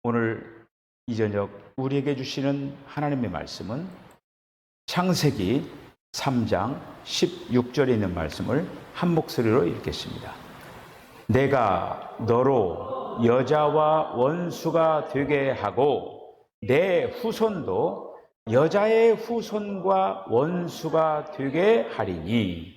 오늘 이 저녁 우리에게 주시는 하나님의 말씀은 창세기 3장 16절에 있는 말씀을 한 목소리로 읽겠습니다. 내가 너로 여자와 원수가 되게 하고 내 후손도 여자의 후손과 원수가 되게 하리니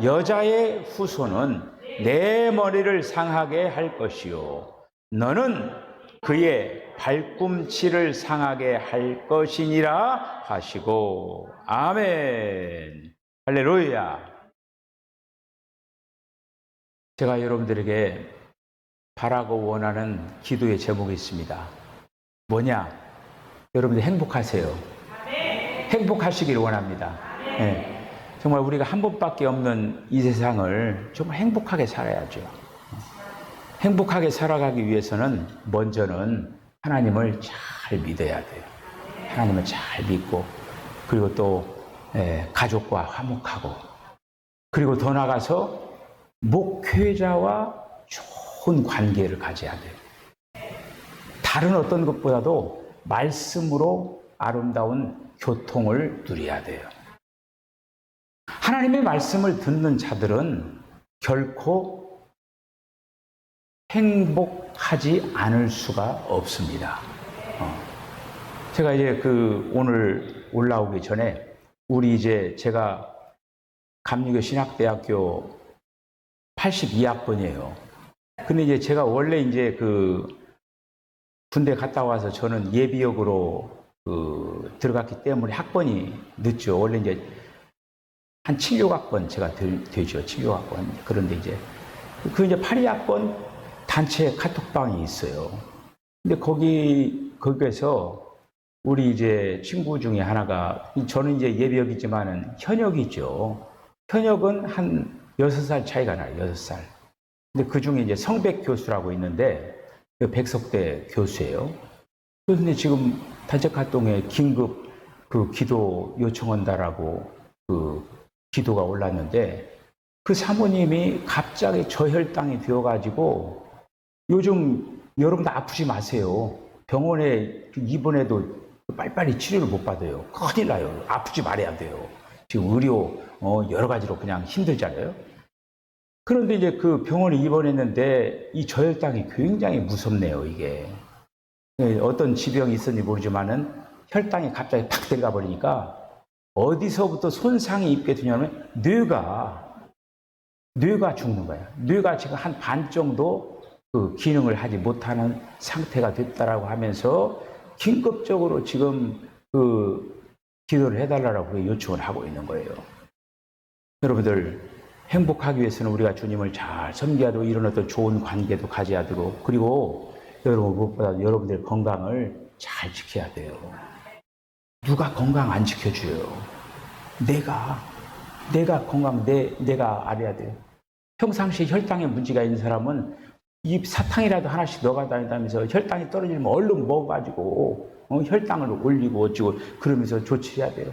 여자의 후손은 내 머리를 상하게 할 것이요 너는 그의 발꿈치를 상하게 할 것이니라 하시고 아멘. 할렐루야. 제가 여러분들에게 바라고 원하는 기도의 제목이 있습니다. 뭐냐? 여러분들 행복하세요. 행복하시길 원합니다. 네. 정말 우리가 한 번밖에 없는 이 세상을 정말 행복하게 살아야죠. 행복하게 살아가기 위해서는 먼저는 하나님을 잘 믿어야 돼요. 하나님을 잘 믿고 그리고 또 가족과 화목하고 그리고 더 나아가서 목회자와 좋은 관계를 가져야 돼요. 다른 어떤 것보다도 말씀으로 아름다운 교통을 누려야 돼요. 하나님의 말씀을 듣는 자들은 결코 행복하지 않을 수가 없습니다. 제가 이제 오늘 올라오기 전에 제가 감리교 신학대학교 82학번이에요. 근데 이제 제가 원래 이제 군대 갔다 와서 저는 예비역으로 들어갔기 때문에 학번이 늦죠. 원래 이제 한 7, 6학번 제가 되죠. 7, 6학번. 그런데 이제 이제 82학번 단체 카톡방이 있어요. 근데 거기에서 우리 이제 친구 중에 하나가, 저는 이제 예비역이지만은 현역이죠. 현역은 한 6살 차이가 나요. 6살. 근데 그 중에 이제 성백 교수라고 있는데, 백석대 교수예요. 그런데 지금 단체 카톡에 긴급 기도 요청한다라고 기도가 올랐는데, 그 사모님이 갑자기 저혈당이 되어가지고, 요즘 여러분도 아프지 마세요. 병원에 입원해도 빨리빨리 치료를 못 받아요. 큰일 나요. 아프지 말아야 돼요. 지금 의료 여러 가지로 그냥 힘들잖아요. 그런데 이제 그 병원에 입원했는데 이 저혈당이 굉장히 무섭네요. 이게 어떤 지병이 있었는지 모르지만은 혈당이 갑자기 팍 들어가 버리니까 어디서부터 손상이 입게 되냐면 뇌가 죽는 거예요. 뇌가 지금 한 반 정도 기능을 하지 못하는 상태가 됐다라고 하면서 긴급적으로 지금 기도를 해달라고 요청을 하고 있는 거예요. 여러분들 행복하기 위해서는 우리가 주님을 잘 섬겨야 되고 이런 어떤 좋은 관계도 가져야 되고 그리고 여러분 무엇보다 여러분들 건강을 잘 지켜야 돼요. 누가 건강 안 지켜줘요? 내가 건강 내가 알아야 돼요. 평상시에 혈당에 문제가 있는 사람은 이 사탕이라도 하나씩 넣어 다니면서 혈당이 떨어지면 얼른 먹어가지고 혈당을 올리고 어쩌고 그러면서 조치해야 돼요.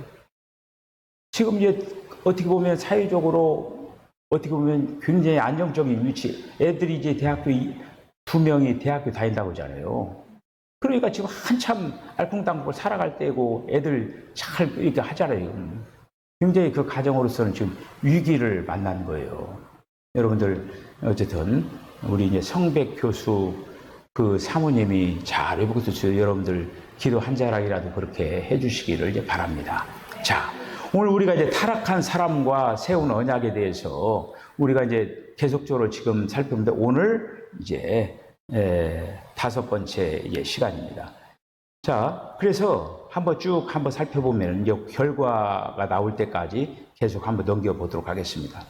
지금 이제 어떻게 보면 사회적으로 어떻게 보면 굉장히 안정적인 위치. 애들이 이제 대학교 2명이 대학교 다닌다고 하잖아요. 그러니까 지금 한참 알콩달콩 살아갈 때고 애들 잘 이렇게 하잖아요. 굉장히 그 가정으로서는 지금 위기를 만난 거예요. 여러분들 어쨌든 우리 이제 성백 교수 사모님이 잘 회복해서 여러분들 기도 한 자락이라도 그렇게 해주시기를 이제 바랍니다. 자, 오늘 우리가 이제 타락한 사람과 세운 언약에 대해서 우리가 이제 계속적으로 지금 살펴보는데 오늘 이제 5번째 시간입니다. 자, 그래서 한번 살펴보면 이제 결과가 나올 때까지 계속 한번 넘겨보도록 하겠습니다.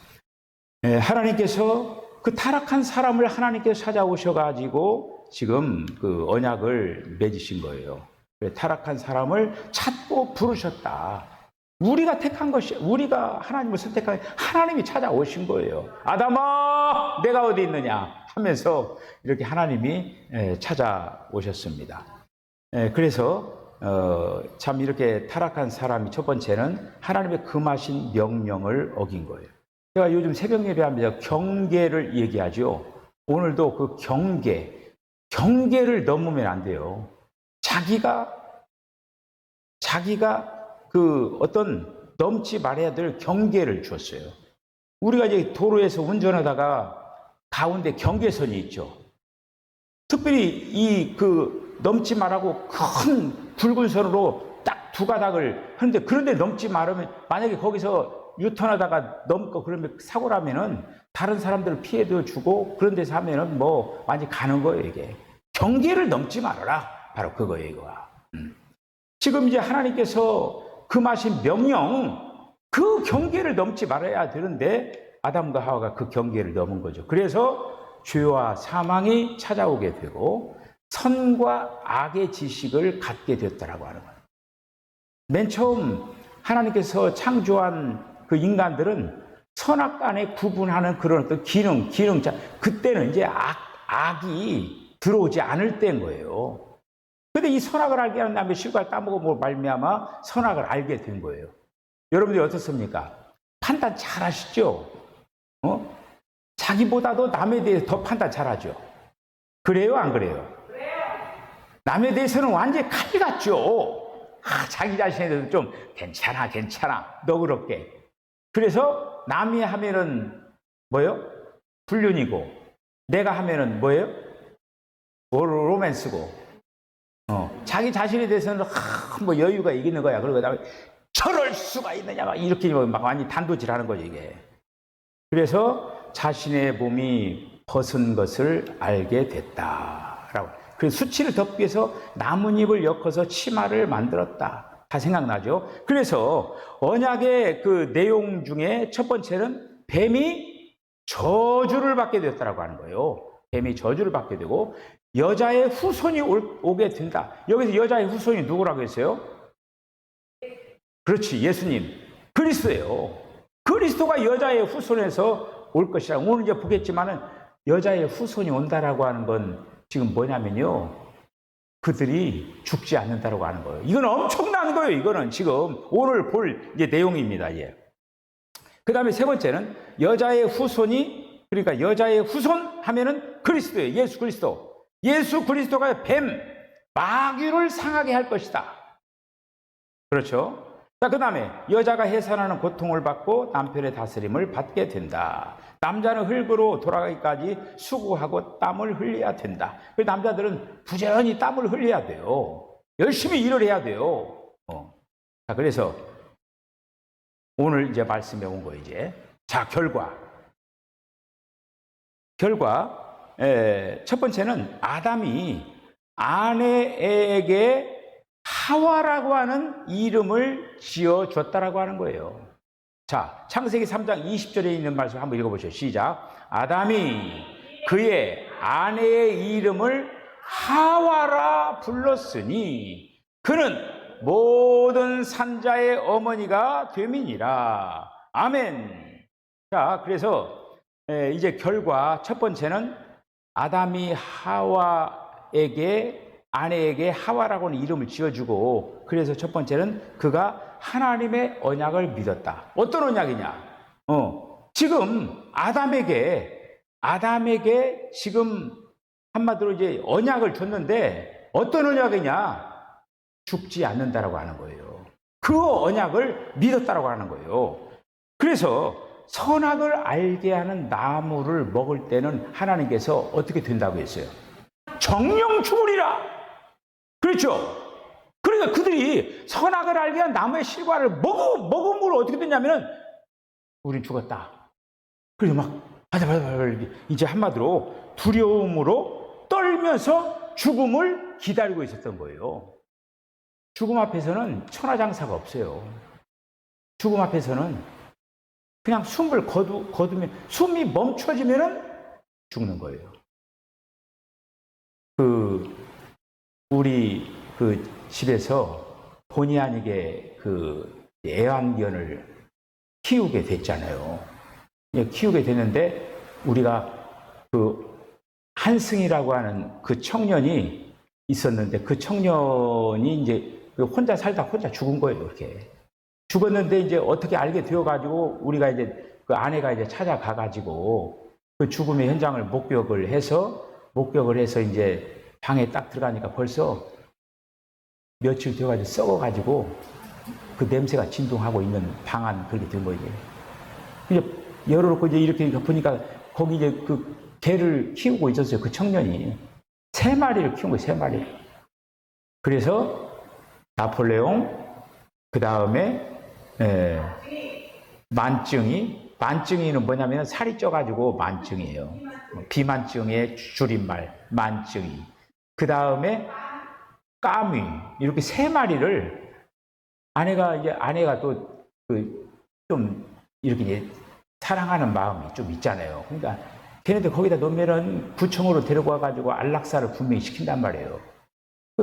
하나님께서 타락한 사람을 하나님께서 찾아오셔가지고 지금 언약을 맺으신 거예요. 타락한 사람을 찾고 부르셨다. 우리가 택한 것이, 우리가 하나님을 선택한 하나님이 찾아오신 거예요. 아담아, 내가 어디 있느냐 하면서 이렇게 하나님이 찾아오셨습니다. 그래서 참 이렇게 타락한 사람이 첫 번째는 하나님의 금하신 명령을 어긴 거예요. 제가 요즘 새벽 예배하면서 경계를 얘기하죠. 오늘도 그 경계, 경계를 넘으면 안 돼요. 자기가 그 어떤 넘지 말아야 될 경계를 주었어요. 우리가 이제 도로에서 운전하다가 가운데 경계선이 있죠. 특별히 이 넘지 말라고 큰 붉은 선으로 딱 두 가닥을 하는데, 그런데 넘지 말으면, 만약에 거기서 유턴하다가 넘고 그러면 사고 나면은 다른 사람들 피해도 주고 그런 데서 하면은 뭐 많이 가는 거예요. 이게 경계를 넘지 말아라, 바로 그거예요. 이거야. 지금 이제 하나님께서 금하신 명령, 그 경계를 넘지 말아야 되는데 아담과 하와가 그 경계를 넘은 거죠. 그래서 죄와 사망이 찾아오게 되고 선과 악의 지식을 갖게 됐다라고 하는 거예요. 맨 처음 하나님께서 창조한 그 인간들은 선악간에 구분하는 그런 어떤 기능, 그때는 이제 악이 들어오지 않을 때인 거예요. 근데 이 선악을 알게 한 다음에 실과를 따먹어 말미암아 선악을 알게 된 거예요. 여러분들이 어떻습니까? 판단 잘 하시죠? 자기보다도 남에 대해서 더 판단 잘 하죠? 그래요, 안 그래요? 남에 대해서는 완전히 칼 같죠? 자기 자신에 대해서 좀 괜찮아, 너그럽게. 그래서 남이 하면은 뭐예요? 불륜이고, 내가 하면은 뭐예요? 로맨스고, 자기 자신에 대해서는 뭐 여유가 이기는 거야. 그러고 그다음에 저럴 수가 있느냐, 막 이렇게 막 완전히 단도질하는 거죠, 이게. 그래서 자신의 몸이 벗은 것을 알게 됐다라고. 그래서 수치를 덮기 위해서 나뭇잎을 엮어서 치마를 만들었다. 다 생각나죠? 그래서 언약의 그 내용 중에 첫 번째는 뱀이 저주를 받게 되었다라고 하는 거예요. 뱀이 저주를 받게 되고 여자의 후손이 오게 된다. 여기서 여자의 후손이 누구라고 했어요? 그렇지, 예수님, 그리스도예요. 그리스도가 여자의 후손에서 올 것이라. 오늘 이제 보겠지만은 여자의 후손이 온다라고 하는 건 지금 뭐냐면요, 그들이 죽지 않는다라고 하는 거예요. 이건 엄청난 거예요. 이거는 지금 오늘 볼 이제 내용입니다. 예. 그 다음에 세 번째는 여자의 후손이, 그러니까 여자의 후손 하면은 그리스도예요. 예수 그리스도. 예수 그리스도가 뱀, 마귀를 상하게 할 것이다. 그렇죠? 자, 그 다음에 여자가 해산하는 고통을 받고 남편의 다스림을 받게 된다. 남자는 흙으로 돌아가기까지 수고하고 땀을 흘려야 된다. 남자들은 부지런히 땀을 흘려야 돼요. 열심히 일을 해야 돼요. 자, 그래서 오늘 이제 말씀해 온 거 이제. 자, 결과. 첫 번째는 아담이 아내에게 하와라고 하는 이름을 지어줬다라고 하는 거예요. 자, 창세기 3장 20절에 있는 말씀 한번 읽어보시죠. 시작. 아담이 그의 아내의 이름을 하와라 불렀으니 그는 모든 산자의 어머니가 됨이니라. 아멘. 자, 그래서 이제 결과 첫 번째는 아담이 아내에게 하와라고 하는 이름을 지어주고, 그래서 첫 번째는 그가 하나님의 언약을 믿었다. 어떤 언약이냐? 지금 아담에게 지금 한마디로 이제 언약을 줬는데 어떤 언약이냐? 죽지 않는다라고 하는 거예요. 그 언약을 믿었다라고 하는 거예요. 그래서 선악을 알게 하는 나무를 먹을 때는 하나님께서 어떻게 된다고 했어요? 정령 죽으리라. 그렇죠? 그러니까 그들이 선악을 알게 한 나무의 실과를 먹음으로 어떻게 됐냐면은 우린 죽었다. 그래서 막 이제 한마디로 두려움으로 떨면서 죽음을 기다리고 있었던 거예요. 죽음 앞에서는 천하장사가 없어요. 죽음 앞에서는 그냥 숨을 거두면, 숨이 멈춰지면은 죽는 거예요. 우리 집에서 본의 아니게 애완견을 키우게 됐잖아요. 키우게 됐는데 우리가 한승이라고 하는 그 청년이 있었는데 그 청년이 이제 혼자 살다 혼자 죽은 거예요. 이렇게 죽었는데 이제 어떻게 알게 되어가지고 우리가 이제 그 아내가 이제 찾아가가지고 그 죽음의 현장을 목격을 해서 이제 방에 딱 들어가니까 벌써 며칠 되어가지고 썩어가지고 그 냄새가 진동하고 있는 방 안 그렇게 된 거예요. 이제 열어놓고 이제 이렇게 보니까 거기 이제 그 개를 키우고 있었어요. 그 청년이. 3마리를 키운 거예요, 3마리를. 그래서 나폴레옹, 그 다음에 만증이는 뭐냐면 살이 쪄가지고 만증이에요. 비만증의 줄임말, 만증이. 그 다음에 까미, 이렇게 3마리를 아내가 또 좀 이렇게 이제 사랑하는 마음이 좀 있잖아요. 그러니까 걔네들 거기다 놓으면은 구청으로 데리고 와가지고 안락사를 분명히 시킨단 말이에요.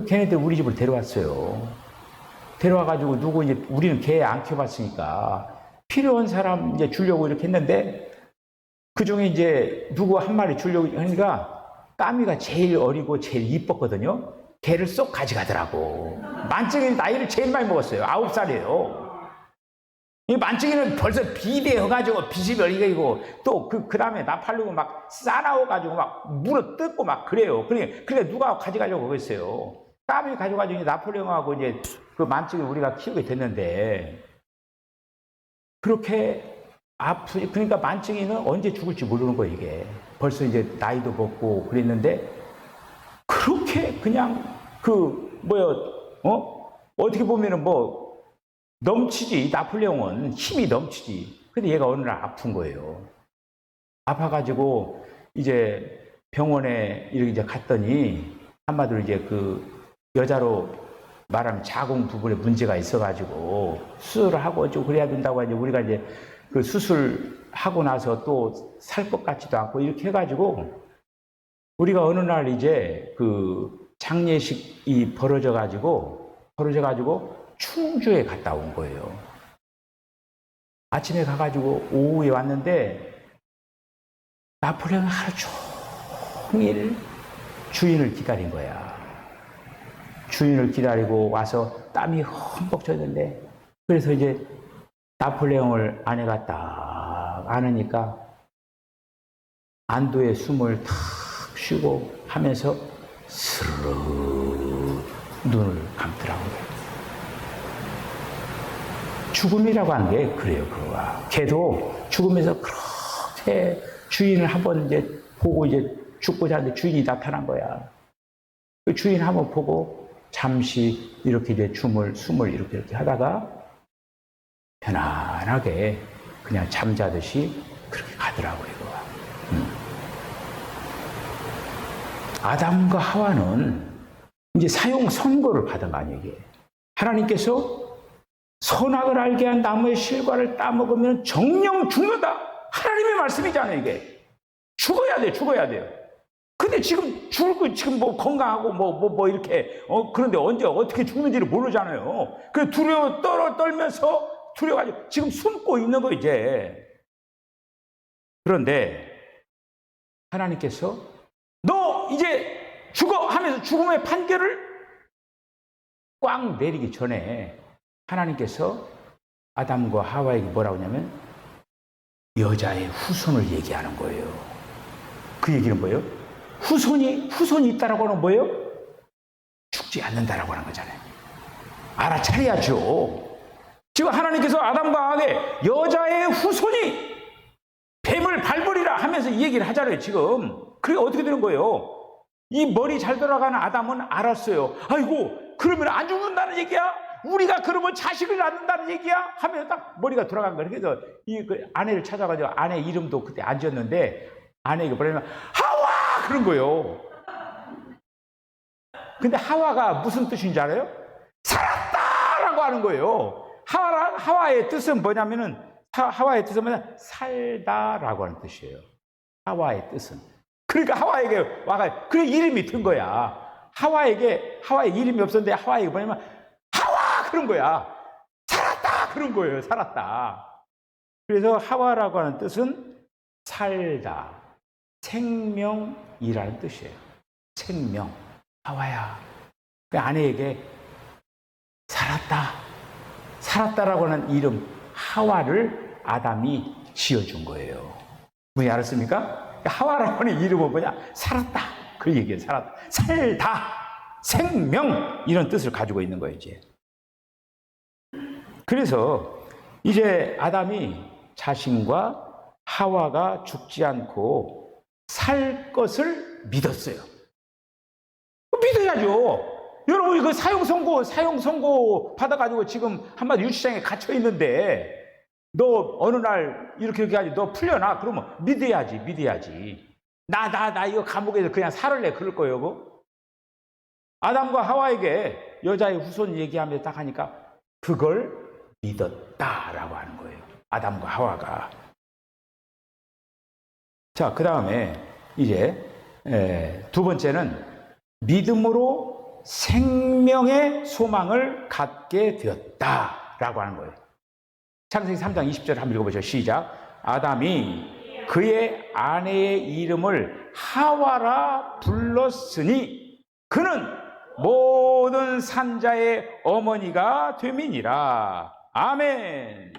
걔네들 우리 집으로 데려왔어요. 데려와가지고 누구 이제 우리는 개 안 키워봤으니까 필요한 사람 이제 주려고 이렇게 했는데 그 중에 이제 누구 한 마리 주려고 하니까 까미가 제일 어리고 제일 이뻤거든요. 개를 쏙 가져가더라고. 만증이 나이를 제일 많이 먹었어요. 9살이에요. 이 만증이는 벌써 비대해가지고 비시별이고 또 그 다음에 나팔리고 막 싸나워가지고 막 물어 뜯고 막 그래요. 그러니까 누가 가져가려고 그랬어요. 까미 가져가지고 나폴레옹하고 이제 그 만증을 우리가 키우게 됐는데 그렇게 그러니까 만증이는 언제 죽을지 모르는 거예요, 이게. 벌써 이제 나이도 먹고 그랬는데 그렇게 그냥 어떻게 보면은 뭐 넘치지, 나폴레옹은 힘이 넘치지. 근데 얘가 어느 날 아픈 거예요. 아파가지고 이제 병원에 이렇게 이제 갔더니 한마디로 이제 그 여자로 말하면 자궁 부분에 문제가 있어가지고 수술을 하고 좀 그래야 된다고 이제 우리가 이제 그 수술하고 나서 또 살 것 같지도 않고 이렇게 해가지고 우리가 어느 날 이제 그 장례식이 벌어져가지고 충주에 갔다 온 거예요. 아침에 가가지고 오후에 왔는데 나폴레옹이 하루 종일 주인을 기다린 거야. 주인을 기다리고 와서 땀이 흠뻑 젖는데 그래서 이제 나폴레옹을 아내가 딱 안으니까 안도의 숨을 탁 쉬고 하면서 스르르 눈을 감더라고요. 죽음이라고 하는 게 그래요, 그거가. 걔도 죽으면서 그렇게 주인을 한번 이제 보고 이제 죽고자 하는데 주인이 나타난 거야. 그 주인 한번 보고 잠시 이렇게 이제 숨을 이렇게 하다가 편안하게 그냥 잠자듯이 그렇게 가더라고요, 이거가. 아담과 하와는 이제 사형 선고를 받은 거 아니에요, 이게. 하나님께서 선악을 알게 한 나무의 실과를 따먹으면 정령 죽는다. 하나님의 말씀이잖아요, 이게. 죽어야 돼요. 근데 지금 지금 뭐 건강하고 뭐 이렇게, 그런데 언제 어떻게 죽는지를 모르잖아요. 그래서 떨면서 두려워가지고 지금 숨고 있는 거, 이제. 그런데 하나님께서 너 이제 죽어 하면서 죽음의 판결을 꽉 내리기 전에 하나님께서 아담과 하와에게 뭐라고 하냐면 여자의 후손을 얘기하는 거예요. 그 얘기는 뭐예요? 후손이 있다라고 하는 뭐예요? 죽지 않는다라고 하는 거잖아요. 알아차려야죠. 지금 하나님께서 아담과 하와에게 여자의 후손이 뱀을 밟으리라 하면서 이 얘기를 하잖아요, 지금. 그게 어떻게 되는 거예요? 이 머리 잘 돌아가는 아담은 알았어요. 아이고, 그러면 안 죽는다는 얘기야? 우리가 그러면 자식을 낳는다는 얘기야? 하면서 딱 머리가 돌아간 거예요. 그래서 그 아내를 찾아가지고 아내 이름도 그때 안 지었는데 아내에게 뭐냐면 하와! 그런 거예요. 근데 하와가 무슨 뜻인지 알아요? 살았다라고 하는 거예요. 하와의 뜻은 뭐냐면은 하와의 뜻은 살다라고 하는 뜻이에요. 하와의 뜻은. 그러니까 하와에게 와가 그 이름이 든 거야. 하와의 이름이 없었는데 하와에게 뭐냐면 하와! 그런 거야. 살았다! 그런 거예요. 살았다. 그래서 하와라고 하는 뜻은 살다, 생명이라는 뜻이에요. 생명. 하와야. 그 아내에게 살았다라고 하는 이름 하와를 아담이 지어준 거예요. 왜 알았습니까? 하와라고 하는 이름은 뭐냐? 살았다. 그 얘기에 살다, 생명, 이런 뜻을 가지고 있는 거예요, 이제. 그래서 이제 아담이 자신과 하와가 죽지 않고 살 것을 믿었어요. 믿어야죠. 여러분, 이거 사형 선고 받아가지고 지금 한마디 유치장에 갇혀 있는데, 너 어느 날 이렇게 하지, 너 풀려나? 그러면 믿어야지. 나 이거 감옥에서 그냥 살을래, 그럴 거예요, 그거? 아담과 하와에게 여자의 후손 얘기하면서 딱 하니까 그걸 믿었다라고 하는 거예요. 아담과 하와가. 자, 그 다음에 이제 두 번째는 믿음으로 생명의 소망을 갖게 되었다라고 하는 거예요. 창세기 3장 20절 한번 읽어보죠. 시작. 아담이 그의 아내의 이름을 하와라 불렀으니 그는 모든 산자의 어머니가 됨이니라. 아멘.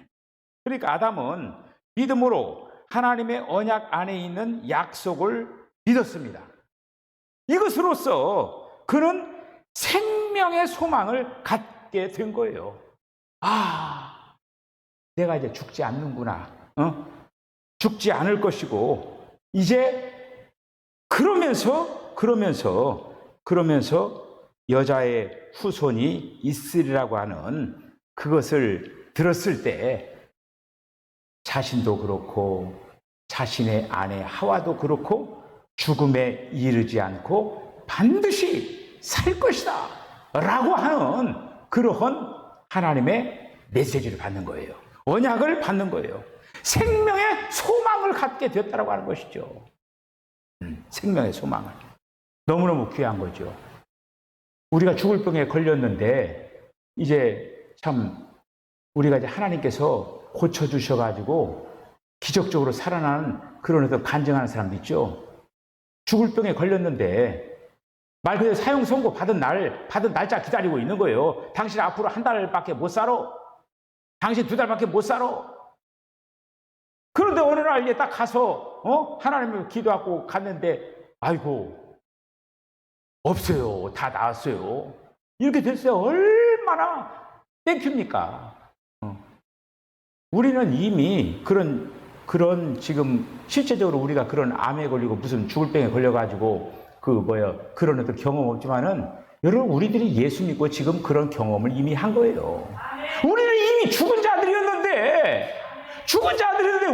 그러니까 아담은 믿음으로 하나님의 언약 안에 있는 약속을 믿었습니다. 이것으로써 그는 생명의 소망을 갖게 된 거예요. 내가 이제 죽지 않는구나. 죽지 않을 것이고, 이제 그러면서 여자의 후손이 있으리라고 하는 그것을 들었을 때 자신도 그렇고 자신의 아내 하와도 그렇고 죽음에 이르지 않고 반드시 살 것이다 라고 하는 그러한 하나님의 메시지를 받는 거예요. 언약을 받는 거예요. 생명의 소망을 갖게 됐다고 하는 것이죠. 생명의 소망을. 너무너무 귀한 거죠. 우리가 죽을 병에 걸렸는데 이제 참 우리가 이제 하나님께서 고쳐주셔가지고 기적적으로 살아나는 그런 어떤 간증하는 사람도 있죠. 죽을 병에 걸렸는데 말 그대로 사형 선고 받은 날짜 기다리고 있는 거예요. 당신 앞으로 한 달밖에 못 살아. 당신 2달밖에 못 살아. 그런데 어느 날 이제 딱 가서 하나님을 기도하고 갔는데 아이고 없어요. 다 나았어요. 이렇게 됐어요. 얼마나 땡큐입니까? 우리는 이미 그런 지금 실제적으로 우리가 그런 암에 걸리고 무슨 죽을 병에 걸려가지고 그런 어떤 경험 없지만은 여러분 우리들이 예수 믿고 지금 그런 경험을 이미 한 거예요. 우리는 이미 죽은 자들이었는데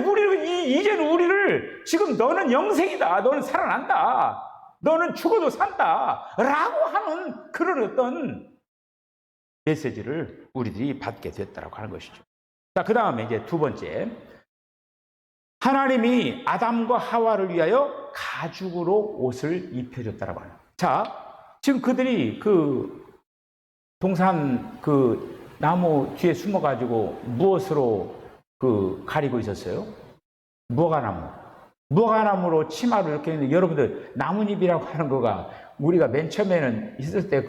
우리는 이제는 우리를 지금 너는 영생이다. 너는 살아난다. 너는 죽어도 산다. 라고 하는 그런 어떤 메시지를 우리들이 받게 됐다고 하는 것이죠. 자, 그 다음에 이제 두 번째. 하나님이 아담과 하와를 위하여 가죽으로 옷을 입혀줬다라고 하는. 자, 지금 그들이 동산 나무 뒤에 숨어가지고 무엇으로 가리고 있었어요? 무화과나무로 치마를 이렇게 했는데 여러분들 나뭇잎이라고 하는 거가 우리가 맨 처음에는 있을 때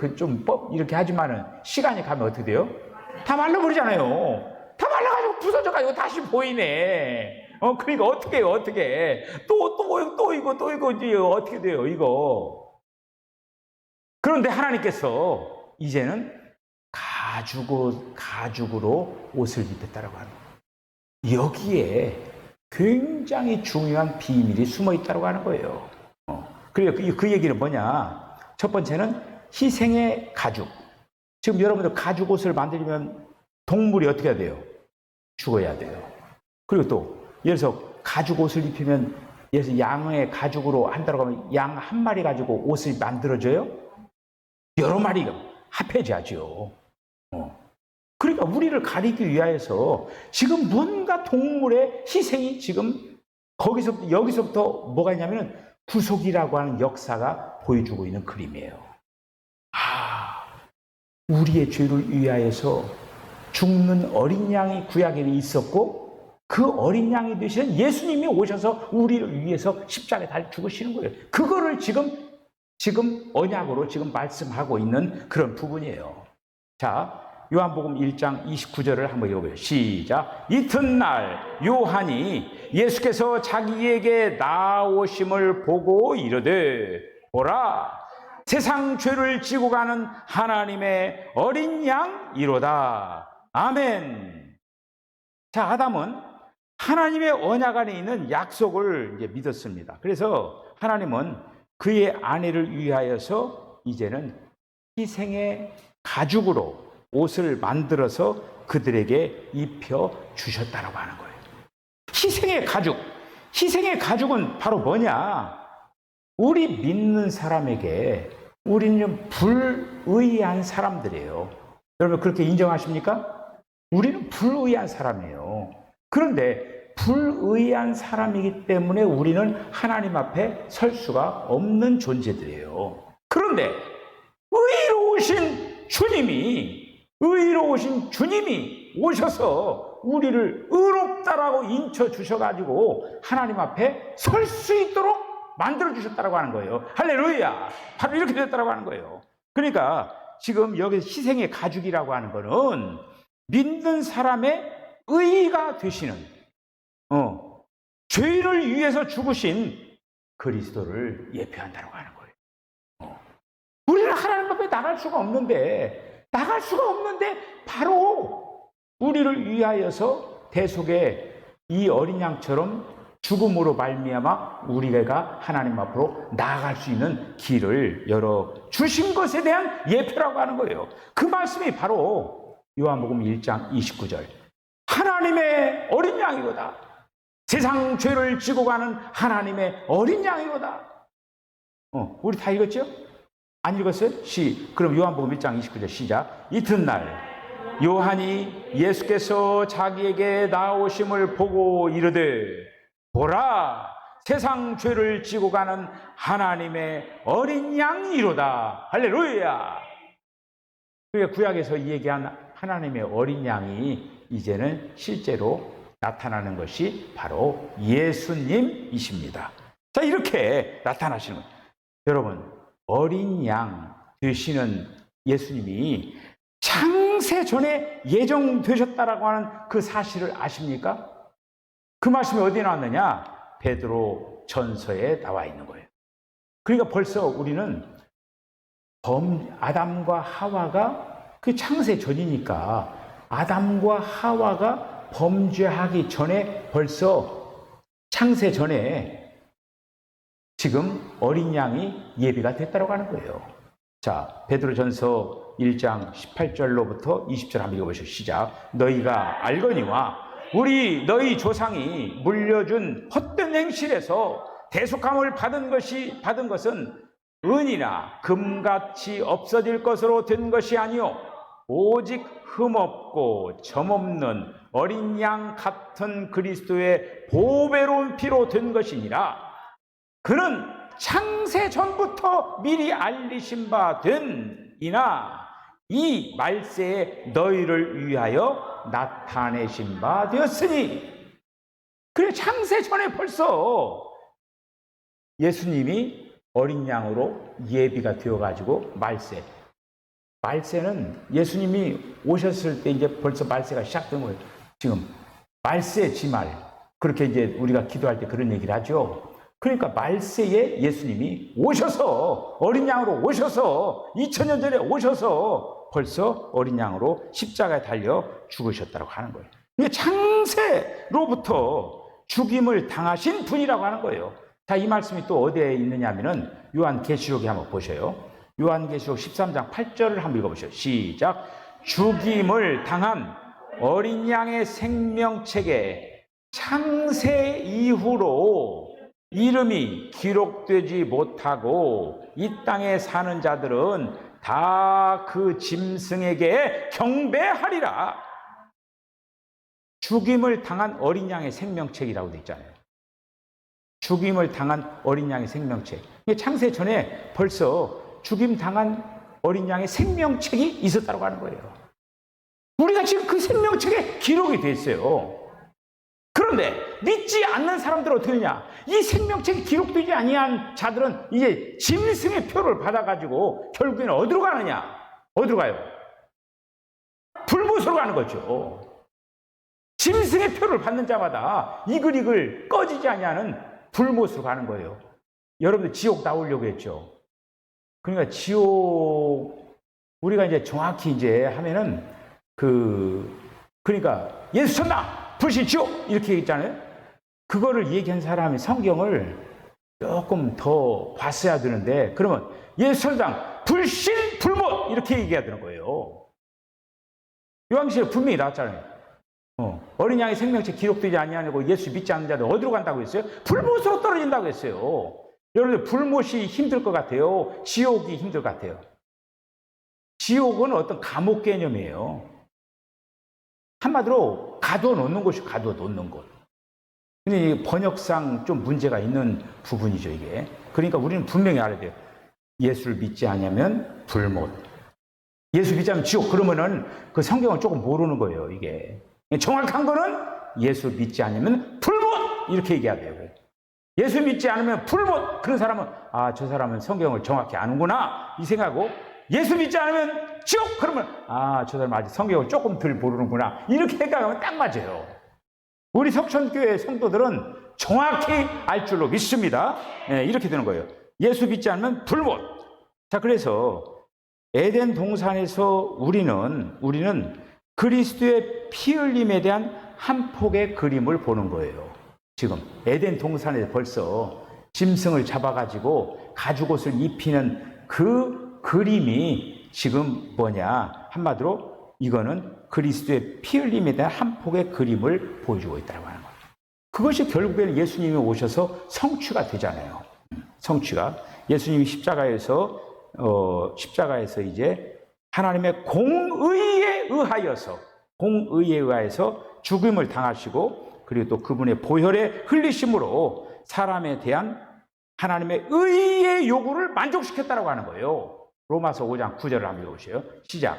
이렇게 하지만은 시간이 가면 어떻게 돼요? 다 말라버리잖아요. 다 말라가지고 부서져가지고 다시 보이네. 그러니까 어떻게 또 이거 이제 어떻게 돼요 이거. 그런데 하나님께서 이제는 가죽으로 옷을 입혔다라고 하는 거예요. 여기에 굉장히 중요한 비밀이 숨어 있다고 하는 거예요. 그리고 그 얘기는 뭐냐? 첫 번째는 희생의 가죽. 지금 여러분들 가죽 옷을 만들려면 동물이 어떻게 해야 돼요? 죽어야 돼요. 그리고 또 예를 들어서 가죽 옷을 입히면 예를 들어서 양의 가죽으로 한다고 하면 양 한 마리 가지고 옷을 만들어져요? 여러 마리가 합해져야죠. 그러니까 우리를 가리기 위하여서 지금 뭔가 동물의 희생이 지금 여기서부터 뭐가 있냐면 구속이라고 하는 역사가 보여주고 있는 그림이에요. 우리의 죄를 위하여서 죽는 어린 양이 구약에 있었고 그 어린 양이 되시는 예수님이 오셔서 우리를 위해서 십자가에 달려 죽으시는 거예요. 그거를 지금 언약으로 지금 말씀하고 있는 그런 부분이에요. 자, 요한복음 1장 29절을 한번 읽어보세요. 시작. 이튿날 요한이 예수께서 자기에게 나오심을 보고 이르되 보라, 세상 죄를 지고 가는 하나님의 어린 양이로다. 아멘. 자, 아담은 하나님의 언약 안에 있는 약속을 이제 믿었습니다. 그래서 하나님은 그의 아내를 위하여서 이제는 희생의 가죽으로 옷을 만들어서 그들에게 입혀 주셨다라고 하는 거예요. 희생의 가죽. 희생의 가죽은 바로 뭐냐? 우리 믿는 사람에게 우리는 불의한 사람들이에요. 여러분 그렇게 인정하십니까? 우리는 불의한 사람이에요. 그런데 불의한 사람이기 때문에 우리는 하나님 앞에 설 수가 없는 존재들이에요. 그런데 의로우신 주님이 오셔서 우리를 의롭다라고 인쳐 주셔가지고 하나님 앞에 설 수 있도록 만들어 주셨다고 하는 거예요. 할렐루야. 바로 이렇게 됐다고 하는 거예요. 그러니까 지금 여기 희생의 가죽이라고 하는 거는 믿는 사람의 의가 되시는 죄인을 위해서 죽으신 그리스도를 예표한다고 하는 거예요. 우리는 하나님 앞에 나갈 수가 없는데 바로 우리를 위하여서 대속의 이 어린 양처럼 죽음으로 말미암아 우리가 하나님 앞으로 나아갈 수 있는 길을 열어 주신 것에 대한 예표라고 하는 거예요. 그 말씀이 바로 요한복음 1장 29절. 하나님의 어린 양이로다. 세상 죄를 지고 가는 하나님의 어린 양이로다. 우리 다 읽었죠? 안 읽었어요? 그럼 요한복음 1장 29절 시작. 이튿날 요한이 예수께서 자기에게 나오심을 보고 이르되 보라, 세상 죄를 지고 가는 하나님의 어린 양이로다. 할렐루야. 그러니까 구약에서 얘기한 하나님의 어린 양이 이제는 실제로 나타나는 것이 바로 예수님이십니다. 자, 이렇게 나타나시는 거예요. 여러분, 어린 양 되시는 예수님이 창세 전에 예정되셨다라고 하는 그 사실을 아십니까? 그 말씀이 어디에 나왔느냐? 베드로 전서에 나와 있는 거예요. 그러니까 벌써 우리는 아담과 하와가 그 창세 전이니까 아담과 하와가 범죄하기 전에 벌써 창세 전에 지금 어린 양이 예비가 됐다고 하는 거예요. 자, 베드로전서 1장 18절로부터 20절 한번 읽어보시죠. 시작. 너희가 알거니와 우리 너희 조상이 물려준 헛된 행실에서 대속함을 받은 것은 은이나 금같이 없어질 것으로 된 것이 아니요 오직 흠없고 점없는 어린 양 같은 그리스도의 보배로운 피로 된 것이니라. 그는 창세 전부터 미리 알리신 바 된이나 이 말세에 너희를 위하여 나타내신 바 되었으니. 그래, 창세 전에 벌써 예수님이 어린 양으로 예비가 되어가지고 말세는 예수님이 오셨을 때 이제 벌써 말세가 시작된 거예요. 지금 말세 지말, 그렇게 이제 우리가 기도할 때 그런 얘기를 하죠. 그러니까 말세에 예수님이 오셔서 어린 양으로 오셔서 2000년 전에 오셔서 벌써 어린 양으로 십자가에 달려 죽으셨다고 하는 거예요. 이게 창세로부터 죽임을 당하신 분이라고 하는 거예요. 자, 이 말씀이 또 어디에 있느냐 하면은 요한계시록에 한번 보셔요. 요한계시록 13장 8절을 한번 읽어보셔요. 시작. 죽임을 당한 어린 양의 생명책에 창세 이후로 이름이 기록되지 못하고 이 땅에 사는 자들은 다 그 짐승에게 경배하리라. 죽임을 당한 어린 양의 생명책이라고 되어 있잖아요. 죽임을 당한 어린 양의 생명책. 창세 전에 벌써 죽임 당한 어린 양의 생명책이 있었다고 하는 거예요. 우리가 지금 그 생명책에 기록이 돼 있어요. 그런데 믿지 않는 사람들은 어떻게 되냐? 이 생명책이 기록되지 아니한 자들은 이제 짐승의 표를 받아가지고 결국에는 어디로 가느냐? 어디로 가요? 불못으로 가는 거죠. 짐승의 표를 받는 자마다 이글이글 꺼지지 아니하는 불못으로 가는 거예요. 여러분들 지옥 나오려고 했죠. 그러니까 지옥, 우리가 이제 정확히 이제 하면은 그러니까 예수 천당, 불신 지옥 이렇게 있잖아요. 그거를 얘기한 사람이 성경을 조금 더 봤어야 되는데, 그러면 예수 천당, 불신 불못 이렇게 얘기해야 되는 거예요. 요한계시록에 분명히 나왔잖아요. 어린 양의 생명체 기록되지 아니하고 예수 믿지 않는 자들 어디로 간다고 했어요? 불못으로 떨어진다고 했어요. 여러분들 불못이 힘들 것 같아요? 지옥이 힘들 것 같아요? 지옥은 어떤 감옥 개념이에요. 한마디로 가둬놓는 곳이에요. 가둬놓는 곳. 근데 번역상 좀 문제가 있는 부분이죠, 이게. 그러니까 우리는 분명히 알아야 돼요. 예수를 믿지 않으면 불못. 예수 믿지 않으면 지옥. 그러면은 그 성경을 조금 모르는 거예요, 이게. 정확한 거는 예수 믿지 않으면 불못! 이렇게 얘기해야 돼요. 예수 믿지 않으면 불못! 그런 사람은, 아, 저 사람은 성경을 정확히 아는구나. 이 생각하고, 예수 믿지 않으면 지옥! 그러면, 아, 저 사람 아직 성경을 조금 덜 모르는구나. 이렇게 생각하면 딱 맞아요. 우리 석천교회 성도들은 정확히 알 줄로 믿습니다. 네, 이렇게 되는 거예요. 예수 믿지 않으면 불못! 자, 그래서 에덴 동산에서 우리는 그리스도의 피 흘림에 대한 한 폭의 그림을 보는 거예요. 지금 에덴 동산에 벌써 짐승을 잡아가지고 가죽옷을 입히는 그 그림이 지금 뭐냐, 한마디로 이거는 그리스도의 피 흘림에 대한 한 폭의 그림을 보여주고 있다고 하는 거예요. 그것이 결국에는 예수님이 오셔서 성취가 되잖아요. 성취가 예수님이 십자가에서 이제 하나님의 공의에 의하여서 죽음을 당하시고, 그리고 또 그분의 보혈의 흘리심으로 사람에 대한 하나님의 의의 요구를 만족시켰다고 하는 거예요. 로마서 5장 9절을 한번 읽어보세요. 시작.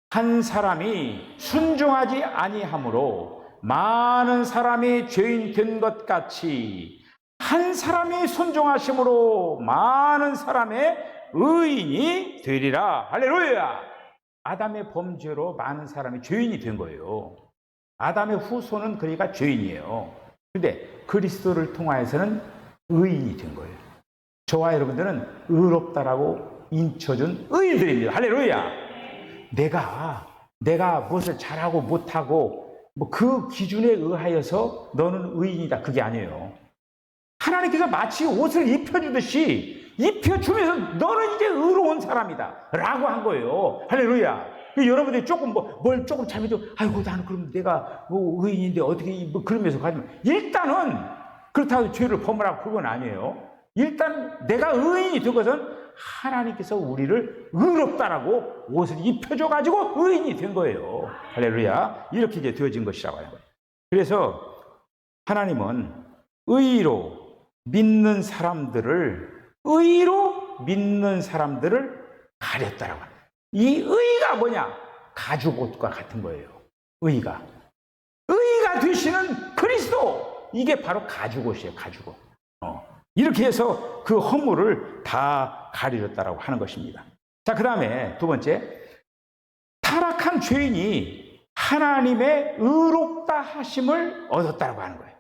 한 사람이 순종하지 아니함으로 많은 사람이 죄인 된 것 같이 한 사람이 순종하심으로 많은 사람의 의인이 되리라. 할렐루야. 아담의 범죄로 많은 사람이 죄인이 된 거예요. 아담의 후손은 그러니까 죄인이에요. 근데 그리스도를 통하여서는 의인이 된 거예요. 저와 여러분들은 의롭다라고 인쳐준 의인들입니다. 할렐루야. 내가 무엇을 잘하고 못하고 뭐 그 기준에 의하여서 너는 의인이다, 그게 아니에요. 하나님께서 마치 옷을 입혀주듯이 입혀주면서 너는 이제 의로운 사람이다 라고 한 거예요. 할렐루야. 여러분들이 조금 뭘 조금 잘못해도, 아이고 나는 그럼 내가 의인인데 어떻게 그러면서 가지면, 일단은 그렇다고 죄를 범하라고 그건 아니에요. 일단 내가 의인이 된 것은 하나님께서 우리를 의롭다라고 옷을 입혀줘가지고 의인이 된 거예요. 할렐루야. 이렇게 이제 되어진 것이라고 하는 거예요. 그래서 하나님은 의로 믿는 사람들을 가렸다라고 합니다. 이 의가 뭐냐? 가죽옷과 같은 거예요. 의가 되시는 그리스도, 이게 바로 가죽옷이에요. 가죽옷. 이렇게 해서 그 허물을 다 가리렸다라고 하는 것입니다. 자, 그 다음에 두 번째, 타락한 죄인이 하나님의 의롭다 하심을 얻었다라고 하는 거예요.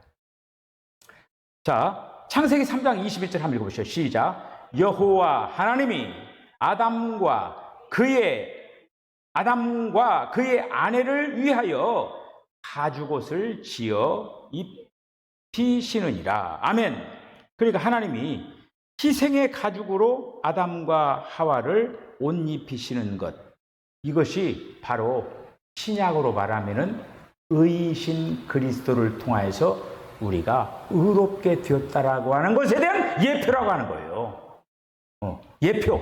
자, 창세기 3장 21절 한번 읽어보시죠. 시작. 여호와 하나님이 아담과 그의 아내를 위하여 가죽옷을 지어 입히시느니라. 아멘. 그러니까 하나님이 희생의 가죽으로 아담과 하와를 옷 입히시는 것, 이것이 바로 신약으로 말하면은 의이신 그리스도를 통하여서 우리가 의롭게 되었다라고 하는 것에 대한 예표라고 하는 거예요. 예표.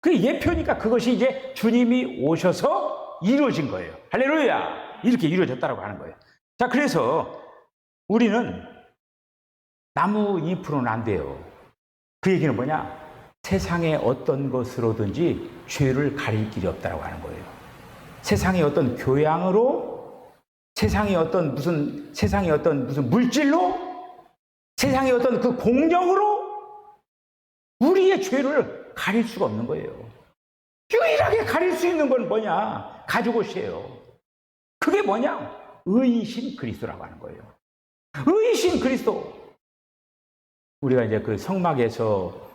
그 예표니까 그것이 이제 주님이 오셔서 이루어진 거예요. 할렐루야. 이렇게 이루어졌다라고 하는 거예요. 자, 그래서 우리는 나무 잎으로는 안 돼요. 그 얘기는 뭐냐? 세상의 어떤 것으로든지 죄를 가릴 길이 없다라고 하는 거예요. 세상의 어떤 교양으로, 세상의 어떤 무슨 물질로, 세상의 어떤 그 공력으로 우리의 죄를 가릴 수가 없는 거예요. 유일하게 가릴 수 있는 건 뭐냐? 가죽옷이에요. 그게 뭐냐? 의이신 그리스도라고 하는 거예요. 의이신 그리스도. 우리가 이제 그 성막에서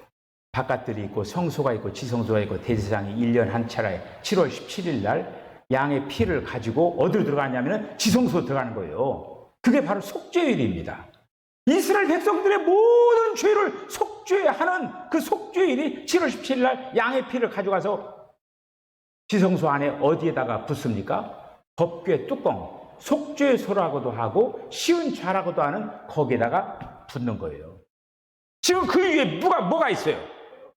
바깥들이 있고 성소가 있고 지성소가 있고 대제사장이 1년 한 차례 7월 17일 날 양의 피를 가지고 어디로 들어가냐면 지성소로 들어가는 거예요. 그게 바로 속죄일입니다. 이스라엘 백성들의 모든 죄를 속죄하는 그 속죄일이 7월 17일 날 양의 피를 가져가서 지성소 안에 어디에다가 붓습니까? 법궤 뚜껑, 속죄소라고도 하고 시은좌라고도 하는 거기에다가 붓는 거예요. 지금 그 위에 뭐가 있어요?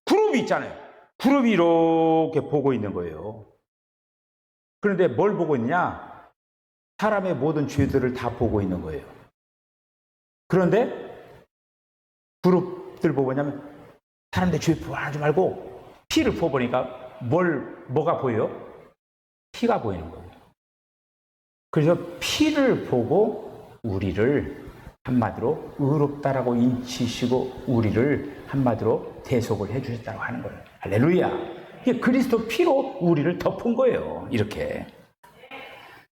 그룹이 있잖아요. 그룹이 이렇게 보고 있는 거예요. 그런데 뭘 보고 있냐? 사람의 모든 죄들을 다 보고 있는 거예요. 그런데 그룹들 보고 있냐면 사람들 죄 보지 말고 피를 부어보니까 뭐가 보여요? 피가 보이는 거예요. 그래서 피를 보고 우리를 한마디로 의롭다라고 인치시고 우리를 한마디로 대속을 해주셨다고 하는 거예요. 할렐루야. 이게 그리스도 피로 우리를 덮은 거예요. 이렇게.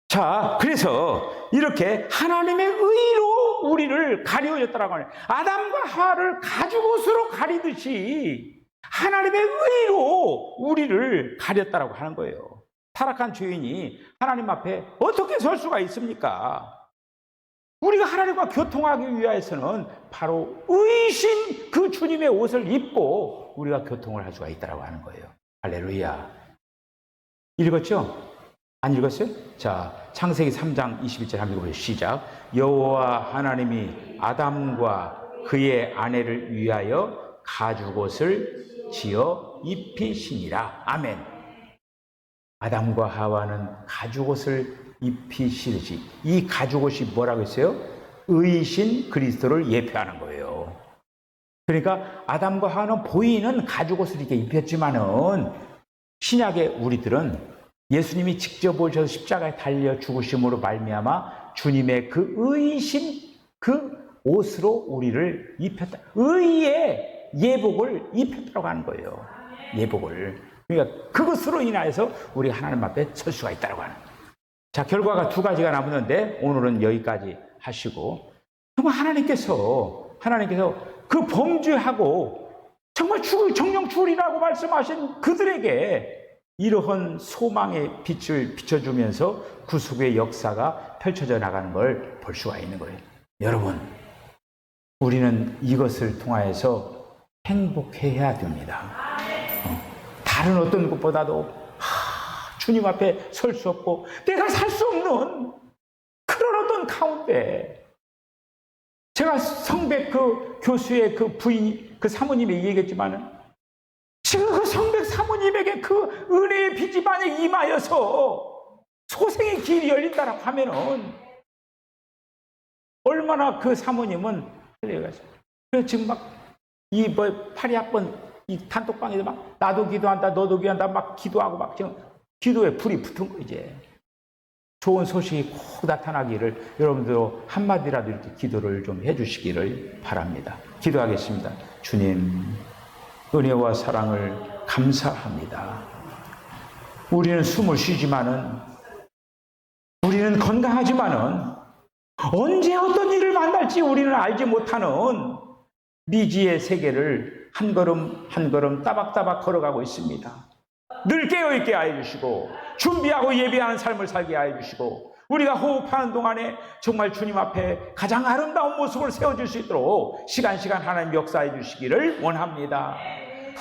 자, 그래서 이렇게 하나님의 의로 우리를 가려졌다라고 하는, 아담과 하와를 가죽옷으로 가리듯이 하나님의 의로 우리를 가렸다라고 하는 거예요. 타락한 죄인이 하나님 앞에 어떻게 설 수가 있습니까? 우리가 하나님과 교통하기 위해서는 바로 의신 그 주님의 옷을 입고 우리가 교통을 할 수가 있다라고 하는 거예요. 할렐루야. 읽었죠? 안 읽었어요? 자, 창세기 3장 21절 한번 읽어보세요. 시작. 여호와 하나님이 아담과 그의 아내를 위하여 가죽옷을 지어 입히시니라. 아멘. 아담과 하와는 가죽옷을 입히시듯이, 이 가죽옷이 뭐라고 했어요? 의신 그리스도를 예표하는 거예요. 그러니까 아담과 하와는 보이는 가죽옷을 이렇게 입혔지만은 신약의 우리들은 예수님이 직접 오셔서 십자가에 달려 죽으심으로 말미암아 주님의 그 의신 그 옷으로 우리를 입혔다. 의의 예복을 입혔다고 하는 거예요. 예복을. 그러니까 그것으로 인하여서 우리 하나님 앞에 설 수가 있다고 하는 거예요. 자, 결과가 두 가지가 남았는데 오늘은 여기까지 하시고, 정말 하나님께서 그 범죄하고 정말 정령 죽으리라고 말씀하신 그들에게 이러한 소망의 빛을 비춰주면서 구속의 역사가 펼쳐져 나가는 걸 볼 수가 있는 거예요. 여러분, 우리는 이것을 통하여서 행복해야 됩니다. 다른 어떤 것보다도 주님 앞에 설 수 없고 내가 살 수 없는 그런 어떤 가운데, 제가 성백 그 교수의 그 부인, 그 사모님이 얘기했지만은 지금 그 성백 사모님에게 그 은혜의 빛이 만약 임하여서 소생의 길이 열린다라고 하면은 얼마나 그 사모님은 그래서 지금 막 이 파리 학번 이 단톡방에서 막 나도 기도한다 너도 기도한다 막 기도하고 막 지금 기도에 불이 붙은 거. 이제 좋은 소식이 꼭 나타나기를 여러분들 한마디라도 이렇게 기도를 좀 해주시기를 바랍니다. 기도하겠습니다. 주님, 은혜와 사랑을 감사합니다. 우리는 숨을 쉬지만은, 우리는 건강하지만은 언제 어떤 일을 만날지 우리는 알지 못하는 미지의 세계를 한 걸음 한 걸음 따박따박 걸어가고 있습니다. 늘 깨어있게 하여 주시고 준비하고 예비하는 삶을 살게 하여 주시고 우리가 호흡하는 동안에 정말 주님 앞에 가장 아름다운 모습을 세워줄 수 있도록 시간 하나님 역사해 주시기를 원합니다.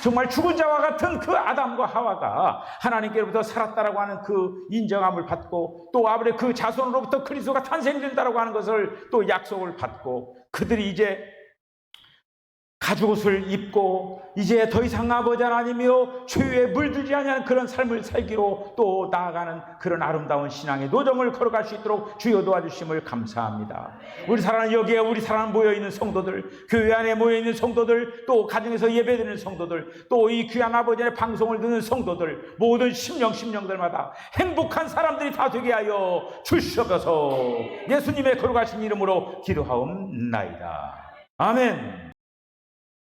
정말 죽은 자와 같은 그 아담과 하와가 하나님께로부터 살았다라고 하는 그 인정함을 받고 또 아브라함의 그 자손으로부터 그리스도가 탄생된다라고 하는 것을 또 약속을 받고 그들이 이제 가죽옷을 입고 이제 더 이상 아버지 하나님이여 죄에 물들지 아니하는 그런 삶을 살기로 또 나아가는 그런 아름다운 신앙의 노정을 걸어갈 수 있도록 주여 도와주심을 감사합니다. 우리 사랑하는 여기에 우리 사랑하는 모여있는 성도들, 교회 안에 모여있는 성도들, 또 가정에서 예배드리는 성도들, 또 이 귀한 아버지의 방송을 듣는 성도들, 모든 심령들마다 행복한 사람들이 다 되게 하여 주시옵소서. 예수님의 거룩하신 이름으로 기도하옵나이다. 아멘.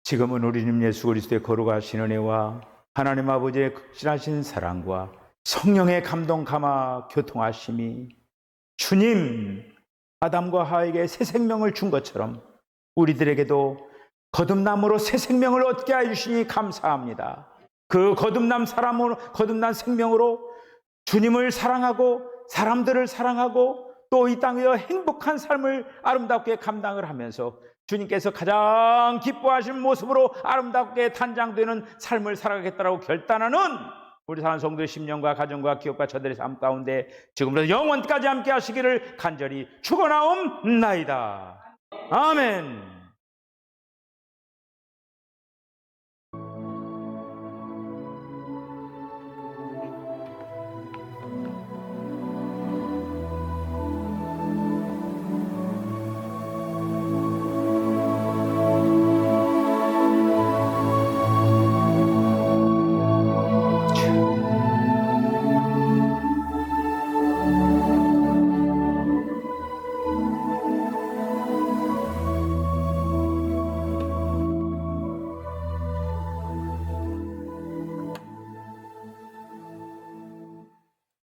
지금은 우리 주님 예수 그리스도의 거룩하신 은혜와 하나님 아버지의 극진하신 사랑과 성령의 감동 감화 교통하심이 주님 아담과 하와에게 새 생명을 준 것처럼 우리들에게도 거듭남으로 새 생명을 얻게 해주시니 감사합니다. 그 거듭난 생명으로 주님을 사랑하고 사람들을 사랑하고 또 이 땅에서 행복한 삶을 아름답게 감당을 하면서 주님께서 가장 기뻐하시는 모습으로 아름답게 단장되는 삶을 살아가겠다고 결단하는 우리 사랑하는 성도의 심령과 가정과 기업과 저들의 삶 가운데 지금부터 영원까지 함께 하시기를 간절히 축원하옵나이다. 아멘.